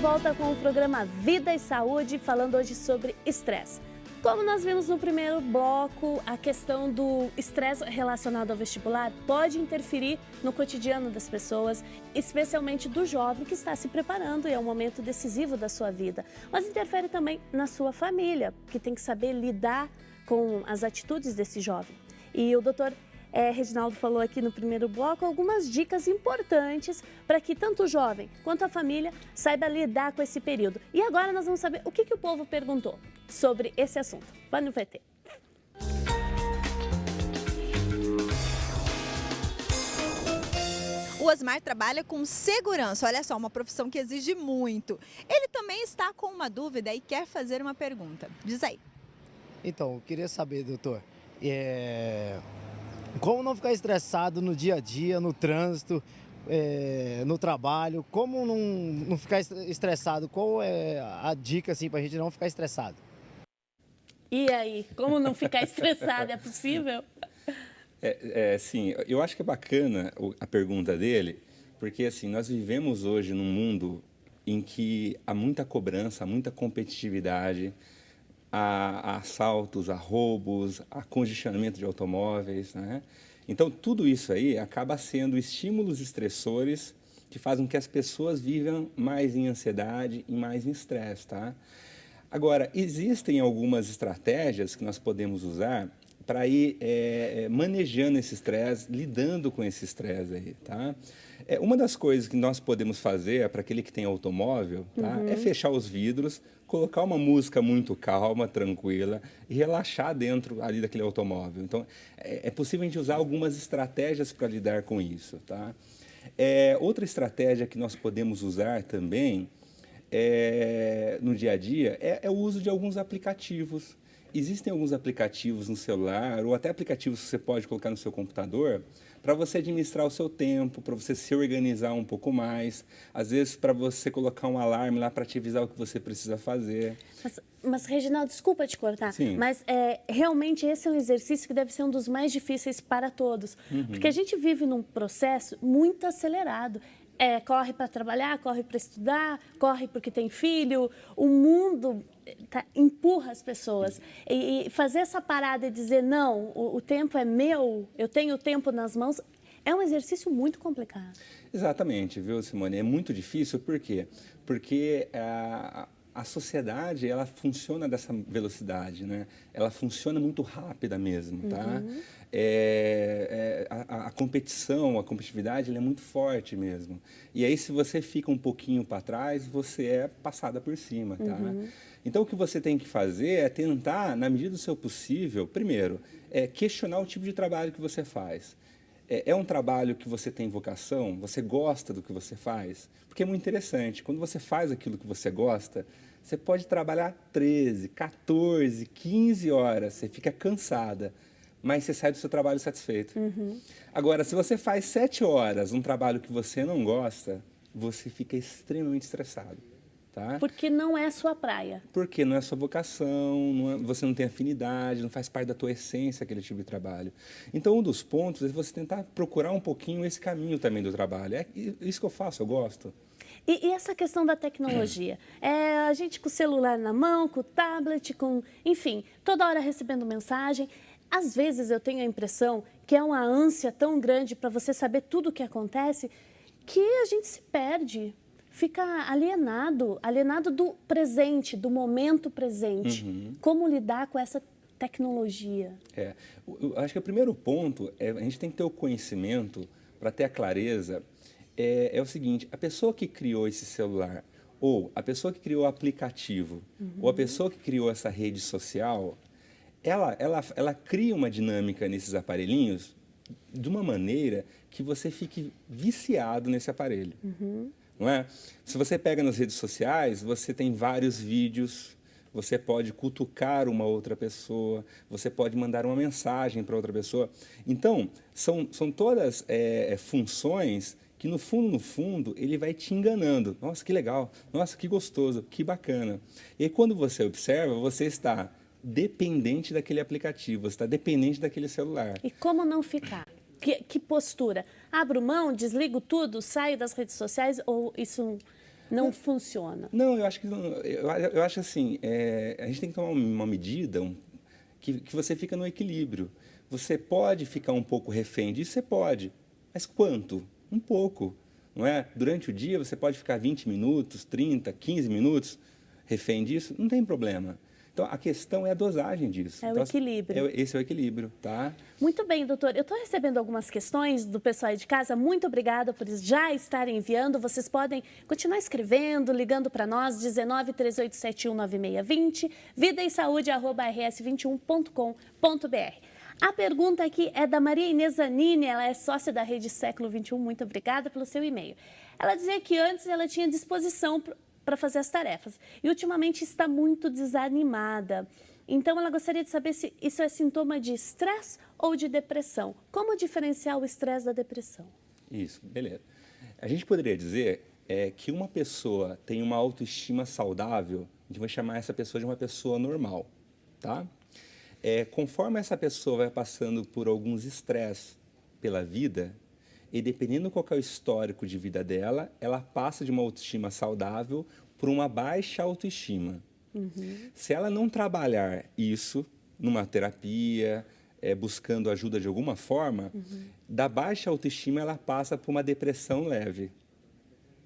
volta com o programa Vida e Saúde, falando hoje sobre estresse. Como nós vimos no primeiro bloco, a questão do estresse relacionado ao vestibular pode interferir no cotidiano das pessoas, especialmente do jovem que está se preparando e é um momento decisivo da sua vida. Mas interfere também na sua família, que tem que saber lidar com as atitudes desse jovem. E o doutor Reginaldo falou aqui no primeiro bloco algumas dicas importantes para que tanto o jovem quanto a família saiba lidar com esse período. E agora nós vamos saber o que o povo perguntou sobre esse assunto. Vai no VT. O Osmar trabalha com segurança, olha só, uma profissão que exige muito. Ele também está com uma dúvida e quer fazer uma pergunta. Diz aí. Então, eu queria saber, doutor, como não ficar estressado no dia a dia, no trânsito, no trabalho? Como não ficar estressado? Qual é a dica assim, para a gente não ficar estressado? E aí, como não ficar estressado? É possível? Sim, eu acho que é bacana a pergunta dele, porque assim, nós vivemos hoje num mundo em que há muita cobrança, há muita competitividade, há assaltos, há roubos, há congestionamento de automóveis, né? Então, tudo isso aí acaba sendo estímulos estressores que fazem com que as pessoas vivam mais em ansiedade e mais em estresse, tá? Agora, existem algumas estratégias que nós podemos usar para ir manejando esse estresse, lidando com esse estresse aí, tá? Uma das coisas que nós podemos fazer para aquele que tem automóvel, tá? É fechar os vidros, colocar uma música muito calma, tranquila e relaxar dentro ali daquele automóvel. Então, é possível a gente usar algumas estratégias para lidar com isso, tá? Outra estratégia que nós podemos usar também no dia a dia é o uso de alguns aplicativos. Existem alguns aplicativos no celular ou até aplicativos que você pode colocar no seu computador para você administrar o seu tempo, para você se organizar um pouco mais, às vezes para você colocar um alarme lá para te avisar o que você precisa fazer. Mas Reginaldo, desculpa te cortar, Sim. mas realmente esse é um exercício que deve ser um dos mais difíceis para todos, porque a gente vive num processo muito acelerado. Corre para trabalhar, corre para estudar, corre porque tem filho. O mundo empurra as pessoas. E fazer essa parada e dizer, não, o tempo é meu, eu tenho o tempo nas mãos, é um exercício muito complicado. Exatamente, viu, Simone? É muito difícil, por quê? Porque a sociedade, ela funciona dessa velocidade, né? Ela funciona muito rápida mesmo, tá? A competição, a competitividade, ela é muito forte mesmo. E aí, se você fica um pouquinho para trás, você é passada por cima, tá? Então, o que você tem que fazer é tentar, na medida do seu possível, primeiro, questionar o tipo de trabalho que você faz. É um trabalho que você tem vocação? Você gosta do que você faz? Porque é muito interessante. Quando você faz aquilo que você gosta, você pode trabalhar 13, 14, 15 horas. Você fica cansada, mas você sai do seu trabalho satisfeito. Agora, se você faz 7 horas um trabalho que você não gosta, você fica extremamente estressado. Tá? Porque não é a sua praia. Porque não é a sua vocação, você não tem afinidade, não faz parte da tua essência aquele tipo de trabalho. Então, um dos pontos é você tentar procurar um pouquinho esse caminho também do trabalho. É isso que eu faço, eu gosto. E essa questão da tecnologia? A gente com o celular na mão, com o tablet, enfim, toda hora recebendo mensagem. Às vezes eu tenho a impressão que é uma ânsia tão grande para você saber tudo o que acontece que a gente se perde. Fica alienado do presente, do momento presente. Como lidar com essa tecnologia? Eu acho que o primeiro ponto a gente tem que ter o conhecimento para ter a clareza. É o seguinte, a pessoa que criou esse celular, ou a pessoa que criou o aplicativo, ou a pessoa que criou essa rede social, ela cria uma dinâmica nesses aparelhinhos de uma maneira que você fique viciado nesse aparelho. Não é? Se você pega nas redes sociais, você tem vários vídeos, você pode cutucar uma outra pessoa, você pode mandar uma mensagem para outra pessoa. Então, são todas funções que, no fundo, ele vai te enganando. Nossa, que legal, nossa, que gostoso, que bacana. E aí, quando você observa, você está dependente daquele aplicativo, você está dependente daquele celular. E como não ficar? Que postura? Abro mão, desligo tudo, saio das redes sociais ou isso não funciona? Não, eu acho que eu acho assim, a gente tem que tomar uma medida que você fica no equilíbrio. Você pode ficar um pouco refém disso, você pode, mas quanto? Um pouco, não é? Durante o dia você pode ficar 20 minutos, 30, 15 minutos refém disso, não tem problema. Então, a questão é a dosagem disso. É o Então, equilíbrio. Esse é o equilíbrio, tá? Muito bem, doutor. Eu estou recebendo algumas questões do pessoal aí de casa. Muito obrigada por já estarem enviando. Vocês podem continuar escrevendo, ligando para nós, 1938719620, vidaesaúde@rs21.com.br. A pergunta aqui é da Maria Inês Zanini, ela é sócia da Rede Século XXI. Muito obrigada pelo seu e-mail. Ela dizia que antes ela tinha disposição para fazer as tarefas e ultimamente está muito desanimada. Então, ela gostaria de saber se isso é sintoma de estresse ou de depressão. Como diferenciar o estresse da depressão? Isso, beleza. A gente poderia dizer que uma pessoa tem uma autoestima saudável, a gente vai chamar essa pessoa de uma pessoa normal, tá? Conforme essa pessoa vai passando por alguns estresses pela vida, e dependendo qual que é o histórico de vida dela, ela passa de uma autoestima saudável para uma baixa autoestima. Se ela não trabalhar isso numa terapia, buscando ajuda de alguma forma, da baixa autoestima ela passa por uma depressão leve.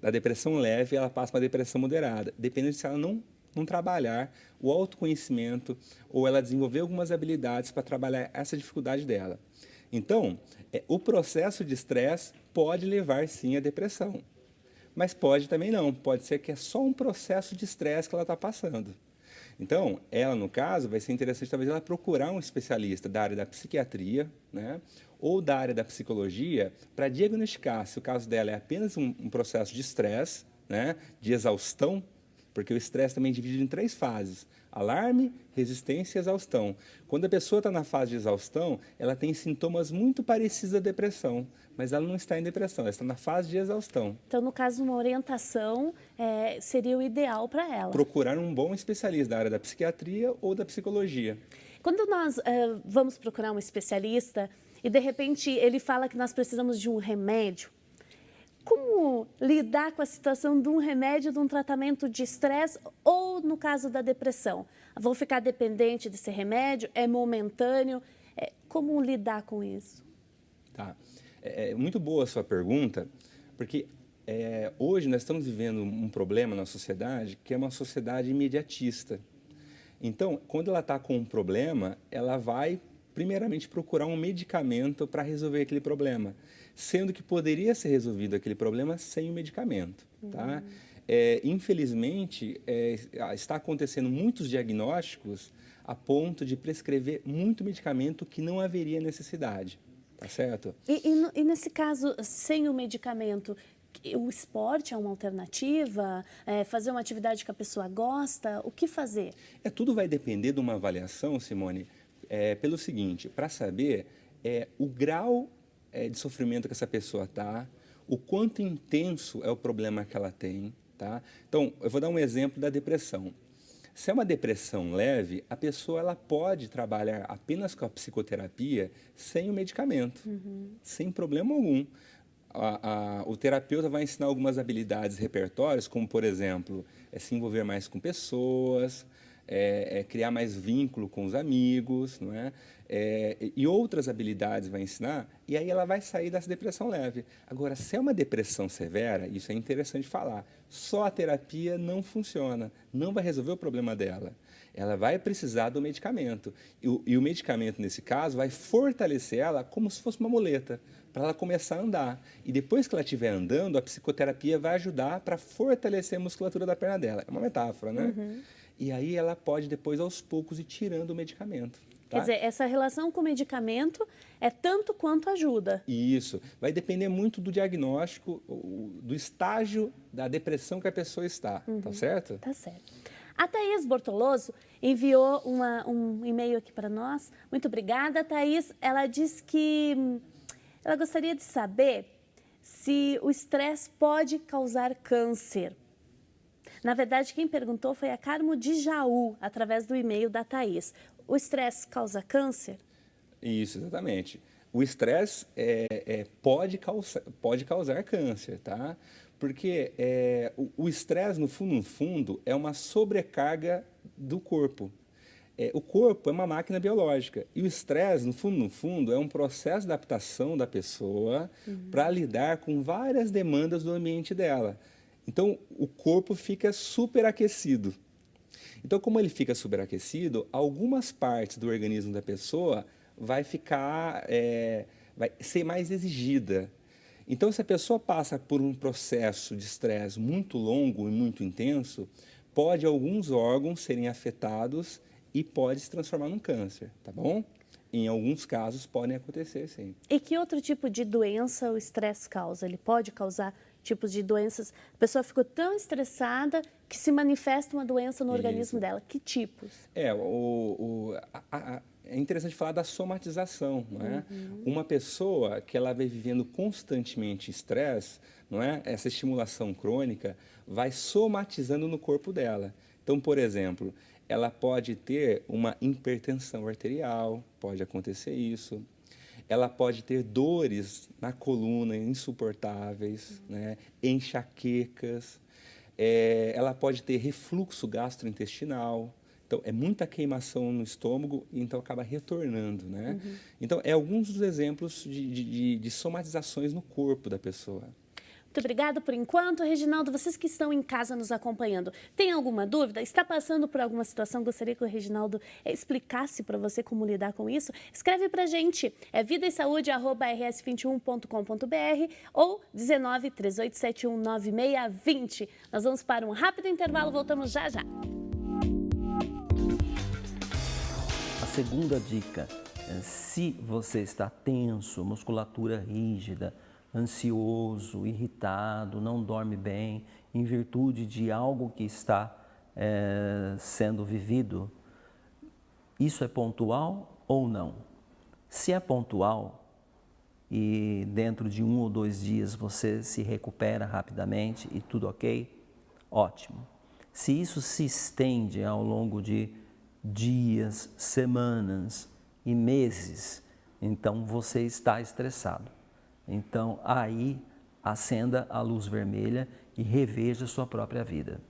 Da depressão leve ela passa para uma depressão moderada, dependendo de se ela não trabalhar o autoconhecimento ou ela desenvolver algumas habilidades para trabalhar essa dificuldade dela. Então, o processo de estresse pode levar sim à depressão, mas pode também não, pode ser que é só um processo de estresse que ela está passando. Então, ela no caso, vai ser interessante talvez ela procurar um especialista da área da psiquiatria, né, ou da área da psicologia, para diagnosticar se o caso dela é apenas um processo de estresse, né, de exaustão, porque o estresse também é dividido em 3 fases: alarme, resistência e exaustão. Quando a pessoa está na fase de exaustão, ela tem sintomas muito parecidos à depressão, mas ela não está em depressão, ela está na fase de exaustão. Então, no caso, uma orientação seria o ideal para ela. Procurar um bom especialista da área da psiquiatria ou da psicologia. Quando nós vamos procurar um especialista e, de repente, ele fala que nós precisamos de um remédio, como lidar com a situação de um remédio, de um tratamento de estresse ou, no caso da depressão? Vou ficar dependente desse remédio? É momentâneo? Como lidar com isso? Tá. É muito boa a sua pergunta, porque hoje nós estamos vivendo um problema na sociedade que é uma sociedade imediatista. Então, quando ela está com um problema, ela vai primeiramente procurar um medicamento para resolver aquele problema, sendo que poderia ser resolvido aquele problema sem o medicamento, tá? Infelizmente, está acontecendo muitos diagnósticos a ponto de prescrever muito medicamento que não haveria necessidade, tá certo? E nesse caso, sem o medicamento, o esporte é uma alternativa? Fazer uma atividade que a pessoa gosta? O que fazer? Tudo vai depender de uma avaliação, Simone, pelo seguinte: para saber o grau de sofrimento que essa pessoa está, o quanto intenso é o problema que ela tem, tá? Então, eu vou dar um exemplo da depressão. Se é uma depressão leve, a pessoa ela pode trabalhar apenas com a psicoterapia sem o medicamento, sem problema algum. O terapeuta vai ensinar algumas habilidades, repertórios, como, por exemplo, se envolver mais com pessoas, criar mais vínculo com os amigos, não é? E outras habilidades vai ensinar, e aí ela vai sair dessa depressão leve. Agora, se é uma depressão severa, isso é interessante falar, só a terapia não funciona, não vai resolver o problema dela. Ela vai precisar do medicamento. E o medicamento, nesse caso, vai fortalecer ela como se fosse uma muleta, para ela começar a andar. E depois que ela estiver andando, a psicoterapia vai ajudar para fortalecer a musculatura da perna dela. É uma metáfora, né? E aí ela pode, depois, aos poucos, ir tirando o medicamento. Tá? Quer dizer, essa relação com o medicamento é tanto quanto ajuda. Isso. Vai depender muito do diagnóstico, do estágio da depressão que a pessoa está. Tá certo? Tá certo. A Thaís Bortoloso enviou um e-mail aqui para nós. Muito obrigada, Thaís. Ela diz que ela gostaria de saber se o estresse pode causar câncer. Na verdade, quem perguntou foi a Carmo de Jaú, através do e-mail da Thaís. O estresse causa câncer? Isso, exatamente. O estresse pode causar câncer, tá? Porque o estresse, no fundo, é uma sobrecarga do corpo. O corpo é uma máquina biológica e o estresse, no fundo, é um processo de adaptação da pessoa para lidar com várias demandas do ambiente dela. Então, o corpo fica superaquecido. Então, como ele fica superaquecido, algumas partes do organismo da pessoa vai ser mais exigida. Então, se a pessoa passa por um processo de estresse muito longo e muito intenso, pode alguns órgãos serem afetados e pode se transformar num câncer, tá bom? Em alguns casos podem acontecer, sim. E que outro tipo de doença o estresse causa? Ele pode causar tipos de doenças? A pessoa ficou tão estressada que se manifesta uma doença no organismo dela. Que tipos? É interessante falar da somatização, não é? Uma pessoa que ela vai vivendo constantemente estresse, não é? Essa estimulação crônica vai somatizando no corpo dela. Então, por exemplo, ela pode ter uma hipertensão arterial, pode acontecer isso. Ela pode ter dores na coluna insuportáveis, né? Enxaquecas. Ela pode ter refluxo gastrointestinal. Então, é muita queimação no estômago e então acaba retornando, né? Então, alguns dos exemplos de somatizações no corpo da pessoa. Muito obrigada por enquanto. Reginaldo, vocês que estão em casa nos acompanhando, tem alguma dúvida? Está passando por alguma situação? Gostaria que o Reginaldo explicasse para você como lidar com isso? Escreve para a gente, vidaesaude@rs21.com.br ou 19 3871 9620. Nós vamos para um rápido intervalo, voltamos já já. A segunda dica, se você está tenso, musculatura rígida, ansioso, irritado, não dorme bem, em virtude de algo que está sendo vivido, isso é pontual ou não? Se é pontual e dentro de 1 ou 2 dias você se recupera rapidamente e tudo ok, ótimo. Se isso se estende ao longo de dias, semanas e meses, então você está estressado. Então, aí, acenda a luz vermelha e reveja sua própria vida.